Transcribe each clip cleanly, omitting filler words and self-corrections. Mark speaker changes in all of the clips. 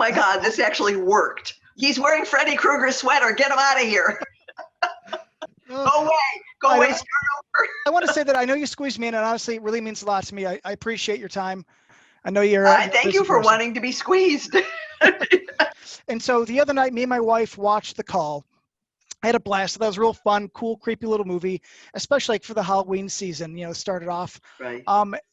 Speaker 1: my God, this actually worked. He's wearing Freddy Krueger's sweater. Get him out of here. Go away. Go away. Start over.
Speaker 2: I want to say that I know you squeezed me in, and honestly, it really means a lot to me. I appreciate your time. I know you're.
Speaker 1: Thank you for wanting to be squeezed.
Speaker 2: And so the other night, me and my wife watched The Call. I had a blast. That was real fun, cool, creepy little movie, especially like for the Halloween season. You know, started off.
Speaker 1: Right.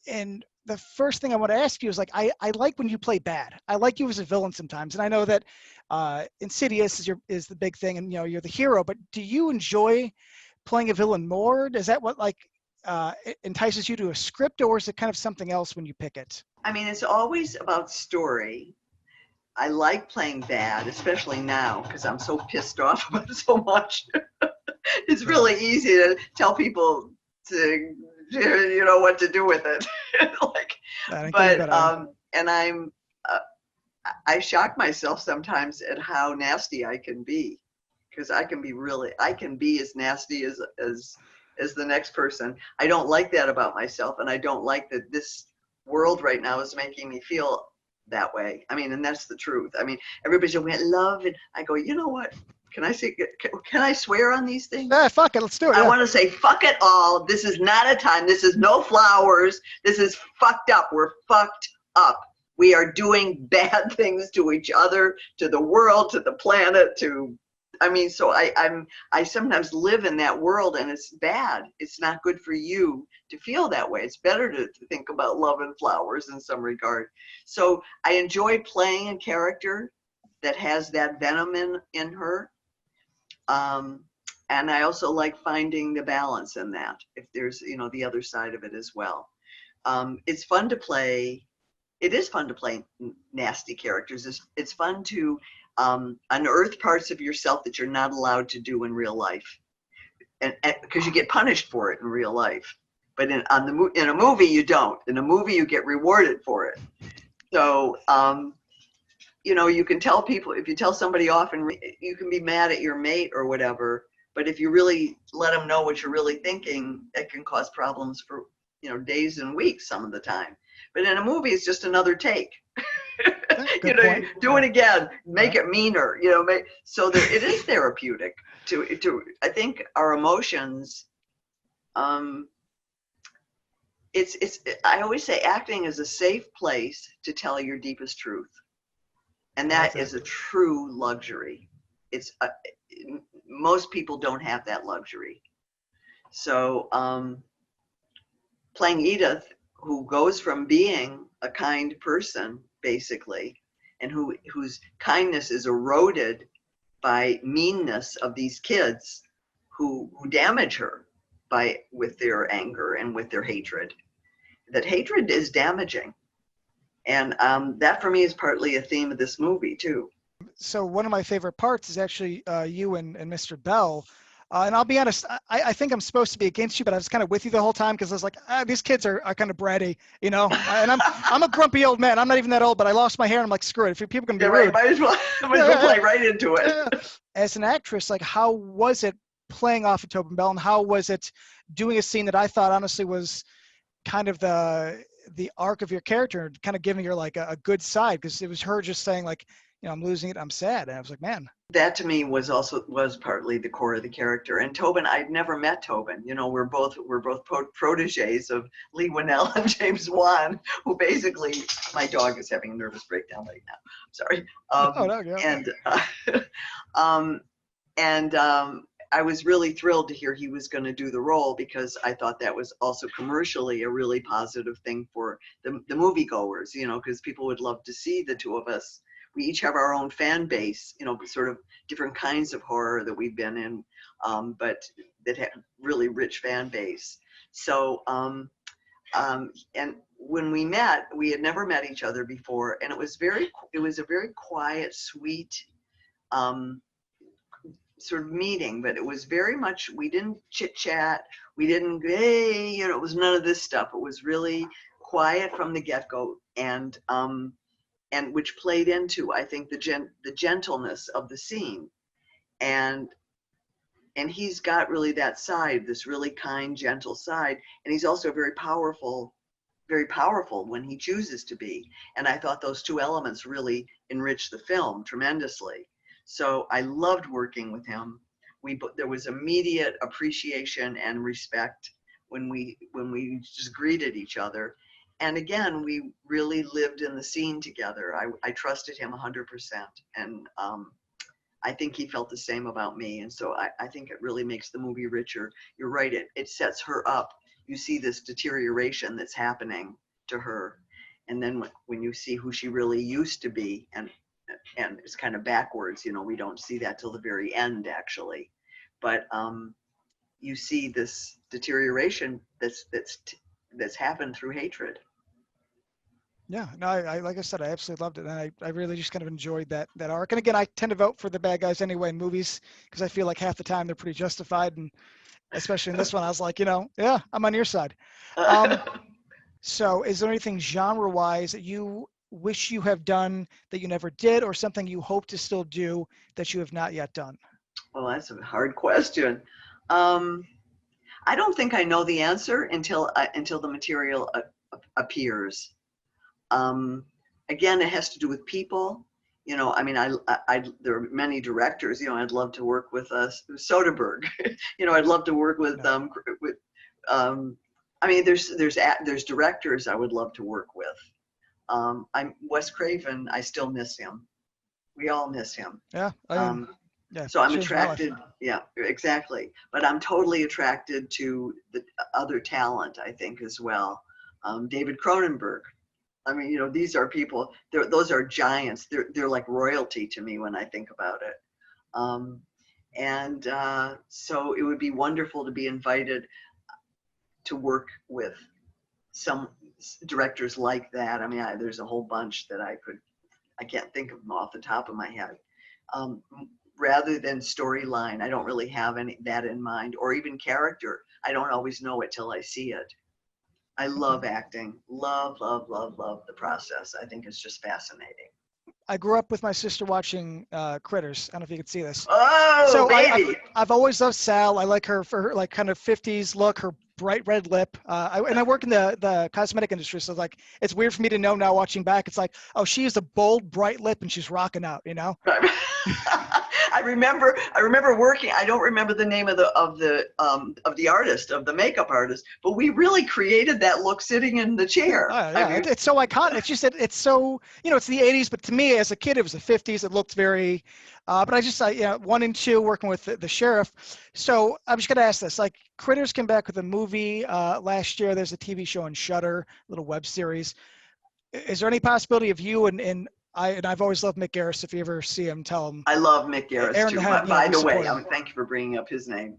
Speaker 2: And the first thing I want to ask you is like, I like when you play bad. I like you as a villain sometimes, and I know that Insidious is the big thing, and you know you're the hero. But do you enjoy playing a villain more? Is that what like entices you to a script, or is it kind of something else when you pick it?
Speaker 1: I mean, it's always about story. I like playing bad, especially now, because I'm so pissed off about so much. It's really easy to tell people to, you know, what to do with it. Like, but and I shock myself sometimes at how nasty I can be, because I can be as nasty as the next person. I don't like that about myself, and I don't like that this world right now is making me feel that way. I mean, and that's the truth. I mean, everybody's going love, and I go, you know what? Can I swear on these things?
Speaker 2: Yeah, fuck it, let's do it.
Speaker 1: I want to say fuck it all. This is not a time. This is no flowers. This is fucked up. We're fucked up. We are doing bad things to each other, to the world, to the planet, I mean, so I sometimes live in that world, and it's bad. It's not good for you to feel that way. It's better to think about love and flowers in some regard. So I enjoy playing a character that has that venom in her. And I also like finding the balance in that, if there's, you know, the other side of it as well. It's fun to play. It is fun to play nasty characters. It's fun to unearth parts of yourself that you're not allowed to do in real life, and because you get punished for it in real life, but in a movie you don't. In a movie you get rewarded for it. So you know, you can tell people, if you tell somebody off, and you can be mad at your mate or whatever, but if you really let them know what you're really thinking, it can cause problems for, you know, days and weeks some of the time. But in a movie, it's just another take. You know, do it again, make it meaner, you know, so that it is therapeutic to I think our emotions, it's I always say acting is a safe place to tell your deepest truth, and that is a true luxury. It's most people don't have that luxury. So playing Edith, who goes from being a kind person basically, and whose kindness is eroded by meanness of these kids who damage her with their anger and with their hatred. That hatred is damaging, and that for me is partly a theme of this movie too.
Speaker 2: So one of my favorite parts is actually you and Mr. Bell. And I'll be honest, I think I'm supposed to be against you, but I was kind of with you the whole time, because I was like, these kids are kind of bratty, you know. And I'm a grumpy old man. I'm not even that old, but I lost my hair. And I'm like, screw it. If people can be rude,
Speaker 1: might as well play right into it.
Speaker 2: As an actress, like, how was it playing off of Tobin Bell, and how was it doing a scene that I thought honestly was kind of the arc of your character, kind of giving her like a good side, because it was her just saying like, you know, I'm losing it, I'm sad. And I was like, man.
Speaker 1: That to me was partly the core of the character. And Tobin, I'd never met Tobin. You know, we're both proteges of Lee Winnell and James Wan, who basically, my dog is having a nervous breakdown right now. Sorry. I was really thrilled to hear he was going to do the role, because I thought that was also commercially a really positive thing for the moviegoers, you know, because people would love to see the two of us. We each have our own fan base, you know, sort of different kinds of horror that we've been in, but that have really rich fan base. So, and when we met, we had never met each other before, and it was a very quiet, sweet, sort of meeting, but it was very much, we didn't chit chat, we didn't, hey, you know, it was none of this stuff. It was really quiet from the get-go, and which played into, I think, the gentleness of the scene, and he's got really that side, this really kind, gentle side, and he's also a very powerful very powerful when he chooses to be. And I thought those two elements really enriched the film tremendously. So I loved working with him. There was immediate appreciation and respect when we just greeted each other. And again, we really lived in the scene together. I trusted him 100%. And I think he felt the same about me. And so I think it really makes the movie richer. You're right, it sets her up. You see this deterioration that's happening to her. And then when you see who she really used to be, and it's kind of backwards, we don't see that till the very end, actually. But you see this deterioration that's happened through hatred.
Speaker 2: Yeah, no, I like I said, I absolutely loved it, and I really just kind of enjoyed that arc. And again, I tend to vote for the bad guys anyway in movies because I feel like half the time they're pretty justified, and especially in this one, I was like, yeah, I'm on your side. So, is there anything genre-wise that you wish you have done that you never did, or something you hope to still do that you have not yet done?
Speaker 1: Well, that's a hard question. I don't think I know the answer until the material appears. Again, it has to do with people. I mean, there are many directors. I'd love to work with Soderbergh. I'd love to work with I mean, there's directors I would love to work with. Wes Craven. I still miss him. We all miss him.
Speaker 2: Yeah. Yeah.
Speaker 1: So I'm attracted. Yeah, exactly. But I'm totally attracted to the other talent, I think, as well. David Cronenberg. I mean, these are people. Those are giants. They're like royalty to me when I think about it. So it would be wonderful to be invited to work with some directors like that. I mean, there's a whole bunch that I can't think of them off the top of my head. Rather than storyline, I don't really have that in mind, or even character. I don't always know it till I see it. I love acting. Love the process. I think it's just fascinating.
Speaker 2: I grew up with my sister watching Critters. I don't know if you can see this.
Speaker 1: Oh,
Speaker 2: so
Speaker 1: baby!
Speaker 2: I've always loved Sal. I like her for her like kind of 50s look, her bright red lip. And I work in the cosmetic industry, so like it's weird for me to know now watching back. It's like, oh, she has a bold, bright lip and she's rocking out,
Speaker 1: I remember working. I don't remember the name of the artist, of the makeup artist, but we really created that look sitting in the chair.
Speaker 2: Yeah, I mean, it's so iconic. It's just it's so it's the 80s, but to me as a kid it was the 50s. It looked very. But I just 1 and 2 working with the sheriff. So I'm just gonna ask this: like Critters came back with a movie last year. There's a TV show on Shudder, a little web series. Is there any possibility of you and I've always loved Mick Garris. If you ever see him, tell him.
Speaker 1: I love Mick Garris too. By the way, thank you for bringing up his name.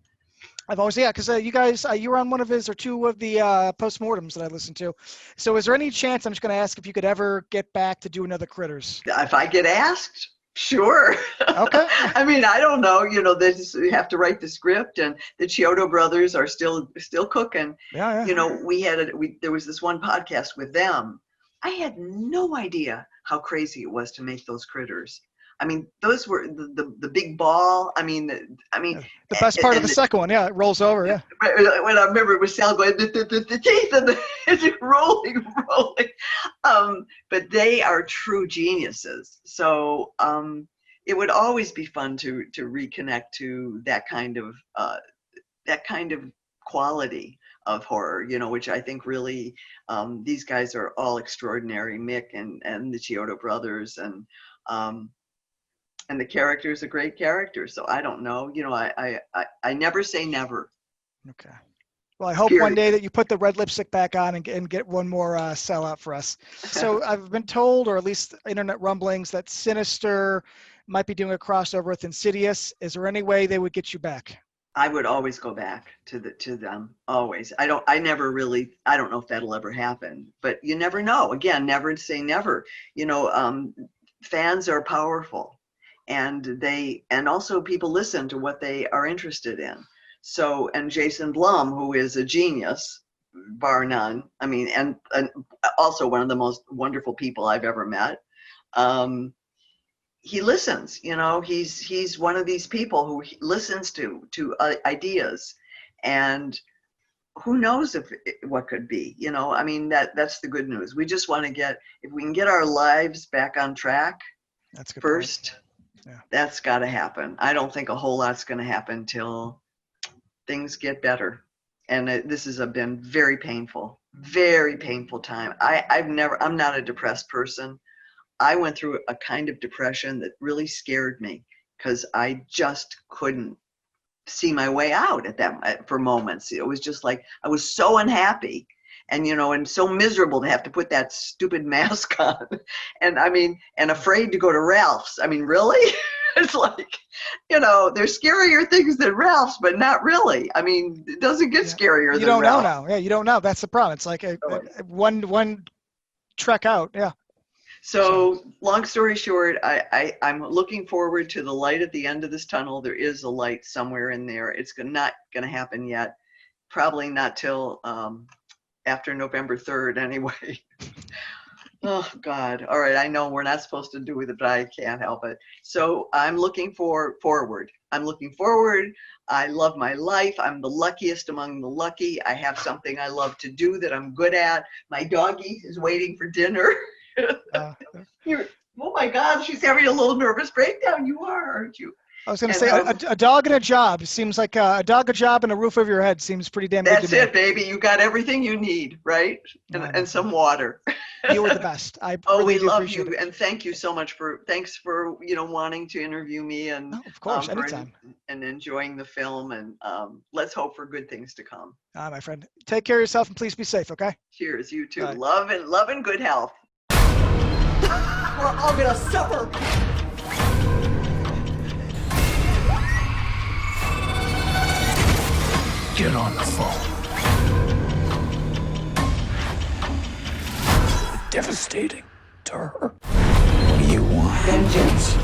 Speaker 2: I've always, because you guys, you were on one of his or two of the postmortems that I listened to. So is there any chance, I'm just going to ask if you could ever get back to do another Critters?
Speaker 1: If I get asked, sure. Okay. I mean, I don't know. You have to write the script, and the Chiodo brothers are still cooking.
Speaker 2: Yeah.
Speaker 1: There was this one podcast with them. I had no idea how crazy it was to make those critters. I mean, those were the big ball. I mean,
Speaker 2: the best part of the second one, it rolls over, yeah.
Speaker 1: When I remember it was Sal going, the teeth and it's rolling. But they are true geniuses. So it would always be fun to reconnect to that kind of quality of horror, which I think really these guys are all extraordinary. Mick and the Chiodo brothers, and the character is a great character. So I don't know. I never say never.
Speaker 2: Okay. Well, I hope one day that you put the red lipstick back on and get one more sellout for us. So I've been told, or at least internet rumblings, that Sinister might be doing a crossover with Insidious. Is there any way they would get you back?
Speaker 1: I would always go back to them. Always. I don't know if that'll ever happen, but you never know. Again, never say never. Fans are powerful, and also people listen to what they are interested in. So, and Jason Blum, who is a genius, bar none. I mean, and also one of the most wonderful people I've ever met. He listens, he's one of these people who listens to ideas, and who knows what could be, you know? I mean, that's the good news. We just want to get, if we can get our lives back on track
Speaker 2: That's a good
Speaker 1: first,
Speaker 2: Yeah.
Speaker 1: that's got to happen. I don't think a whole lot's going to happen till things get better. And this has been very painful time. I'm not a depressed person. I went through a kind of depression that really scared me because I just couldn't see my way out at that for moments. It was just like I was so unhappy and and so miserable to have to put that stupid mask on and and afraid to go to Ralph's. I mean, really? It's like, there's scarier things than Ralph's, but not really. I mean, it doesn't get scarier than
Speaker 2: You don't know
Speaker 1: Ralph's.
Speaker 2: now. Yeah, you don't know. That's the problem. It's like one trek out. Yeah.
Speaker 1: So long story short, I'm looking forward to the light at the end of this tunnel. There is a light somewhere in there. It's not going to happen yet. Probably not till after November 3rd anyway. Oh, God. All right. I know we're not supposed to do it, but I can't help it. So I'm looking forward. I'm looking forward. I love my life. I'm the luckiest among the lucky. I have something I love to do that I'm good at. My doggie is waiting for dinner. Oh my God, she's having a little nervous breakdown. You are, aren't you?
Speaker 2: I was going to say a dog and a job seems like a dog, a job, and a roof over your head seems pretty damn good to me.
Speaker 1: That's it, baby. You got everything you need, right? And some water.
Speaker 2: You were the best.
Speaker 1: We love you, and thank you so much thanks for wanting to interview me and
Speaker 2: of course, anytime.
Speaker 1: And enjoying the film, and let's hope for good things to come.
Speaker 2: My friend, take care of yourself and please be safe. Okay.
Speaker 1: Cheers, you too.
Speaker 2: Bye.
Speaker 1: Love and good health.
Speaker 3: We're all gonna suffer.
Speaker 4: Get on the phone. Devastating to her. What do you want?
Speaker 3: Vengeance.